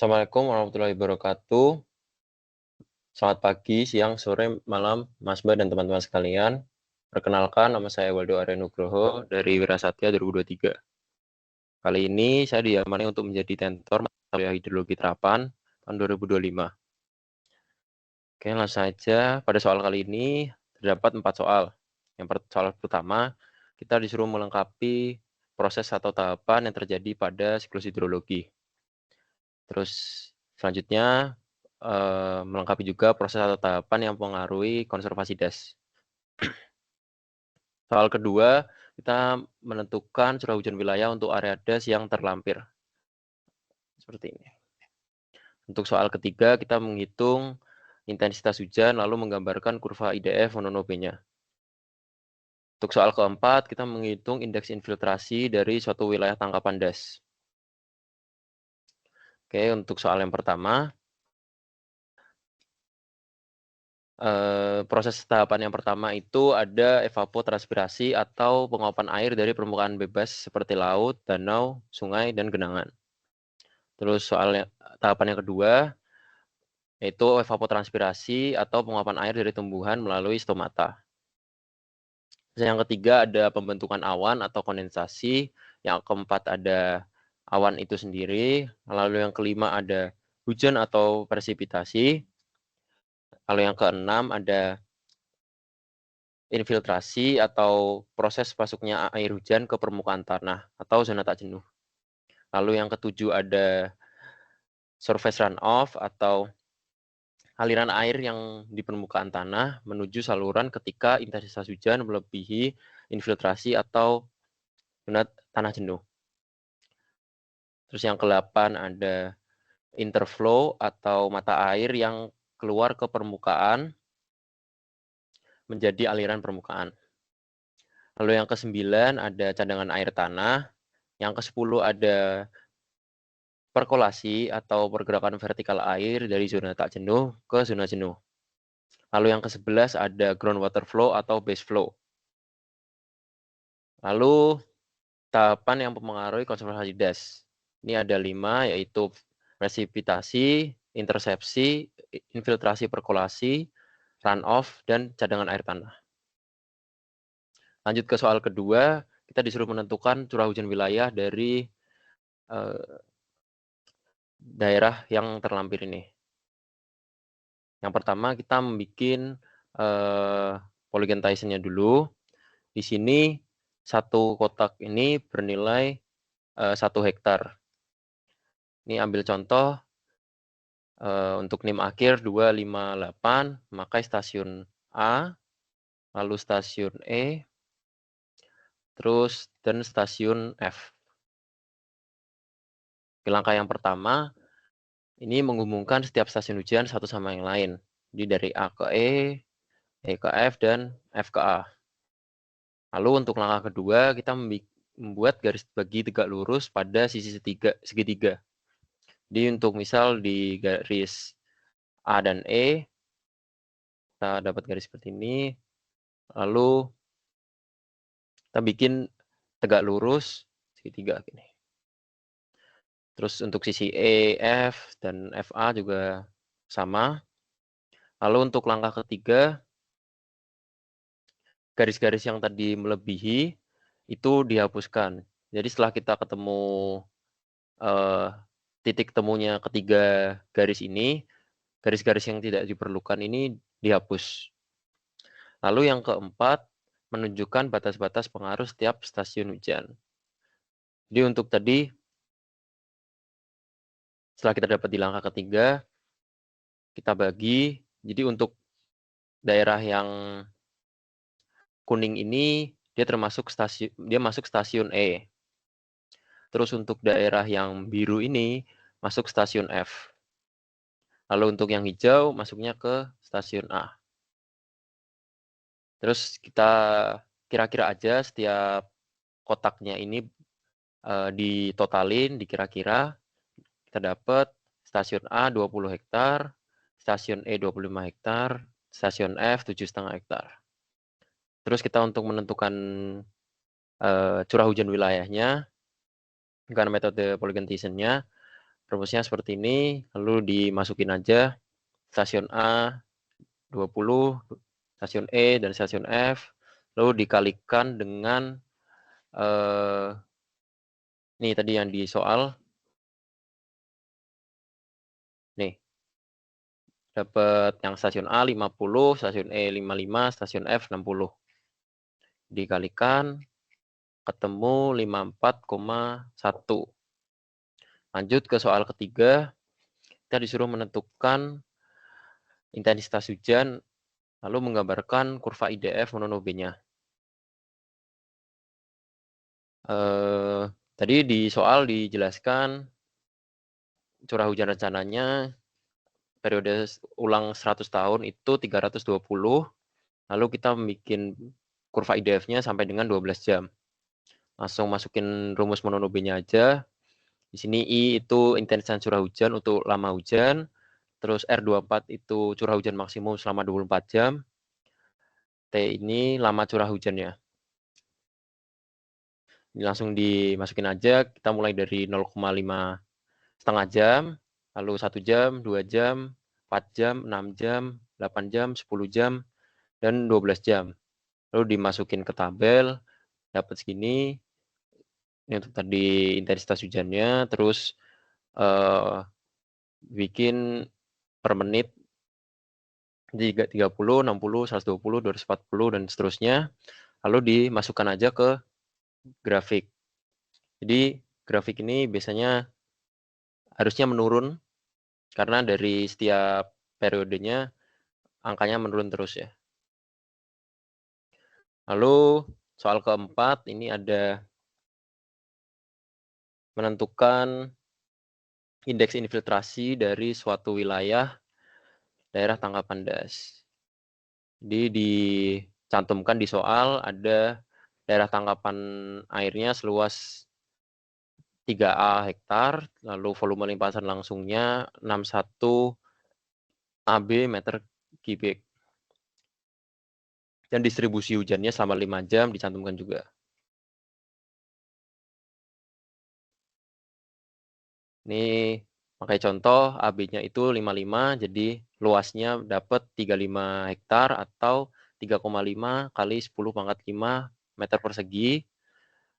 Assalamualaikum warahmatullahi wabarakatuh. Selamat pagi, siang, sore, malam, Mas Mbak dan teman-teman sekalian. Perkenalkan, nama saya Waldo Arya Nugroho dari Wirasatya 2023. Kali ini saya diamani untuk menjadi tentor mata kuliah hidrologi terapan tahun 2025. Oke, langsung saja. Pada soal kali ini terdapat 4 soal. Soal pertama, kita disuruh melengkapi proses atau tahapan yang terjadi pada siklus hidrologi. Terus selanjutnya melengkapi juga proses atau tahapan yang mempengaruhi konservasi das. Soal kedua, kita menentukan curah hujan wilayah untuk area das yang terlampir. Seperti ini. Untuk soal ketiga, kita menghitung intensitas hujan lalu menggambarkan kurva IDF mononobe-nya. Untuk soal keempat, kita menghitung indeks infiltrasi dari suatu wilayah tangkapan das. Oke, untuk soal yang pertama, proses tahapan yang pertama itu ada evapotranspirasi atau penguapan air dari permukaan bebas seperti laut, danau, sungai, dan genangan. Terus tahapan yang kedua yaitu evapotranspirasi atau penguapan air dari tumbuhan melalui stomata. Yang ketiga ada pembentukan awan atau kondensasi, yang keempat ada awan itu sendiri, lalu yang kelima ada hujan atau presipitasi, lalu yang keenam ada infiltrasi atau proses masuknya air hujan ke permukaan tanah atau zona tak jenuh. Lalu yang ketujuh ada surface runoff atau aliran air yang di permukaan tanah menuju saluran ketika intensitas hujan melebihi infiltrasi atau zona tanah jenuh. Terus yang ke-8 ada interflow atau mata air yang keluar ke permukaan menjadi aliran permukaan. Lalu yang ke-9 ada cadangan air tanah. Yang ke-10 ada perkolasi atau pergerakan vertikal air dari zona tak jenuh ke zona jenuh. Lalu yang ke-11 ada groundwater flow atau base flow. Lalu tahapan yang mempengaruhi konservasi das. Ini ada 5, yaitu presipitasi, intersepsi, infiltrasi perkolasi, runoff, dan cadangan air tanah. Lanjut ke soal kedua, kita disuruh menentukan curah hujan wilayah dari daerah yang terlampir ini. Yang pertama kita membuat polygon Tyson-nya dulu. Di sini satu kotak ini bernilai 1 hektar. Ini ambil contoh untuk NIM akhir 258, maka stasiun A, lalu stasiun E, terus dan stasiun F. Langkah yang pertama, ini menghubungkan setiap stasiun hujan satu sama yang lain. Jadi dari A ke E ke F, dan F ke A. Lalu untuk langkah kedua, kita membuat garis bagi tegak lurus pada sisi segitiga. Jadi untuk misal di garis A dan E, kita dapat garis seperti ini. Lalu kita bikin tegak lurus segitiga gini. Terus untuk sisi E, F, dan FA juga sama. Lalu untuk langkah ketiga, garis-garis yang tadi melebihi itu dihapuskan. Jadi setelah kita ketemu titik temunya ketiga garis ini, garis-garis yang tidak diperlukan ini dihapus. Lalu yang keempat, menunjukkan batas-batas pengaruh setiap stasiun hujan. Jadi untuk tadi, setelah kita dapat di langkah ketiga, kita bagi. Jadi untuk daerah yang kuning ini, dia masuk stasiun E. Terus untuk daerah yang biru ini, masuk stasiun F. Lalu untuk yang hijau, masuknya ke stasiun A. Terus kita kira-kira aja setiap kotaknya ini ditotalin, dikira-kira. Kita dapat stasiun A 20 hektar, stasiun E 25 hektar, stasiun F 7,5 hektar. Terus kita untuk menentukan curah hujan wilayahnya, dengan metode polygon Tyson-nya, Rumusnya seperti ini, lalu dimasukin aja stasiun A 20, stasiun E dan stasiun F, lalu dikalikan dengan nih tadi yang di soal, nih dapat yang stasiun A 50, stasiun E 55, stasiun F 60. Dikalikan ketemu 54,1. Lanjut ke soal ketiga, kita disuruh menentukan intensitas hujan, lalu menggambarkan kurva IDF mononobe-nya. Tadi di soal dijelaskan curah hujan rencananya periode ulang 100 tahun itu 320, lalu kita bikin kurva IDF-nya sampai dengan 12 jam. Langsung masukin rumus mononobe-nya aja. Di sini I itu intensitas curah hujan untuk lama hujan, terus R24 itu curah hujan maksimum selama 24 jam, T ini lama curah hujannya. Ini langsung dimasukin aja, kita mulai dari 0,5 setengah jam, lalu 1 jam, 2 jam, 4 jam, 6 jam, 8 jam, 10 jam, dan 12 jam. Lalu dimasukin ke tabel, dapat segini. Ini untuk tadi intensitas hujannya, terus bikin per menit 30, 60, 120, 240, dan seterusnya. Lalu dimasukkan aja ke grafik. Jadi grafik ini biasanya harusnya menurun karena dari setiap periodenya angkanya menurun terus ya. Lalu soal keempat ini ada menentukan indeks infiltrasi dari suatu wilayah daerah tangkapan das. Jadi dicantumkan di soal ada daerah tangkapan airnya seluas 3A hektar, lalu volume limpasan langsungnya 61 AB meter kubik. Dan distribusi hujannya selama 5 jam dicantumkan juga. Ini pakai contoh AB-nya itu 55, jadi luasnya dapat 35 hektar atau 3,5 kali 10⁻5 meter persegi.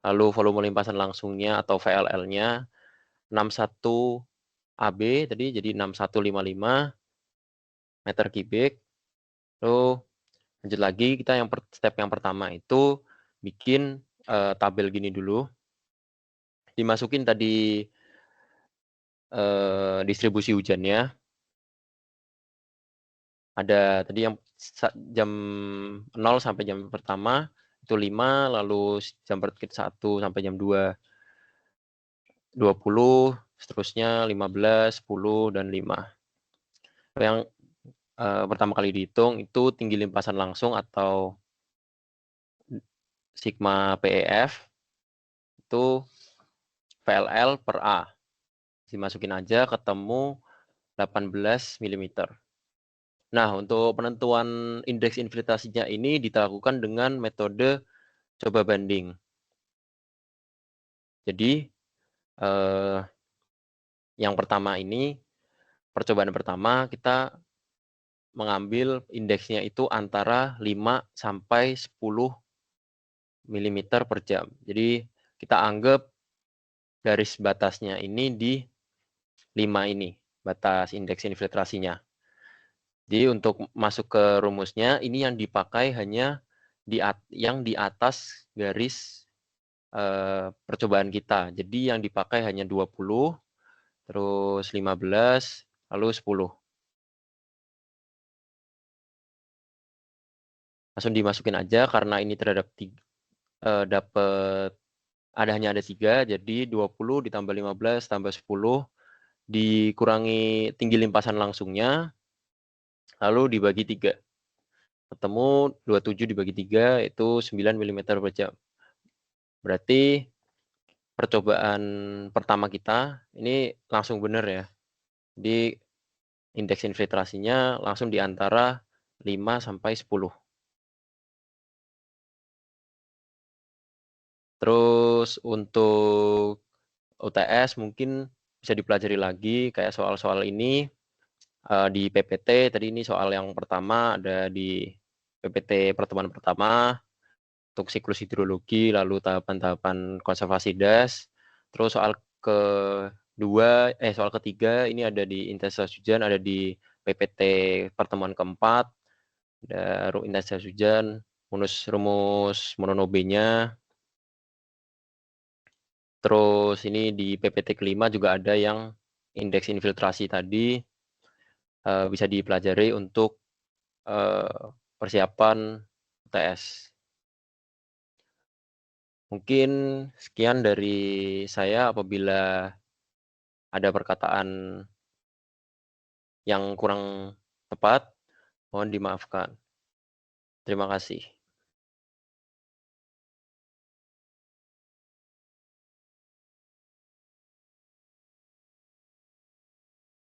Lalu volume limpasan langsungnya atau VLL-nya 61 AB tadi jadi 6155 meter kubik. Lalu lanjut lagi kita step yang pertama itu bikin tabel gini dulu. Dimasukin tadi distribusi hujannya. Ada tadi yang jam 0 sampai jam pertama itu 5, lalu jam 1 sampai jam 2 20, seterusnya 15, 10, dan 5. Yang pertama kali dihitung itu tinggi limpasan langsung atau sigma PEF itu VLL per A. Dimasukin aja ketemu 18 mm. Nah, untuk penentuan indeks infiltrasinya ini dilakukan dengan metode coba banding. Jadi, yang pertama ini, percobaan pertama kita mengambil indeksnya itu antara 5 sampai 10 mm per jam. Jadi, kita anggap garis batasnya ini di 5 ini, batas indeks infiltrasinya. Jadi untuk masuk ke rumusnya, ini yang dipakai hanya yang di atas garis percobaan kita. Jadi yang dipakai hanya 20, terus 15, lalu 10. Langsung dimasukin aja karena ini terhadap dapat hanya ada 3, jadi 20 ditambah 15 tambah 10 dikurangi tinggi limpasan langsungnya, lalu dibagi 3. Ketemu 27 dibagi 3 itu 9 mm per jam. Berarti percobaan pertama kita ini langsung benar ya. Jadi indeks infiltrasinya langsung di antara 5 sampai 10. Terus untuk UTS mungkin bisa dipelajari lagi kayak soal-soal ini, di PPT tadi ini soal yang pertama ada di PPT pertemuan pertama, untuk siklus hidrologi, lalu tahapan-tahapan konservasi das. Terus soal ketiga ini ada di intensitas hujan, ada di PPT pertemuan keempat, ada intensitas hujan, rumus Mononobe-nya. Terus ini di PPT kelima juga ada yang indeks infiltrasi tadi, bisa dipelajari untuk persiapan UTS. Mungkin sekian dari saya, apabila ada perkataan yang kurang tepat, mohon dimaafkan. Terima kasih.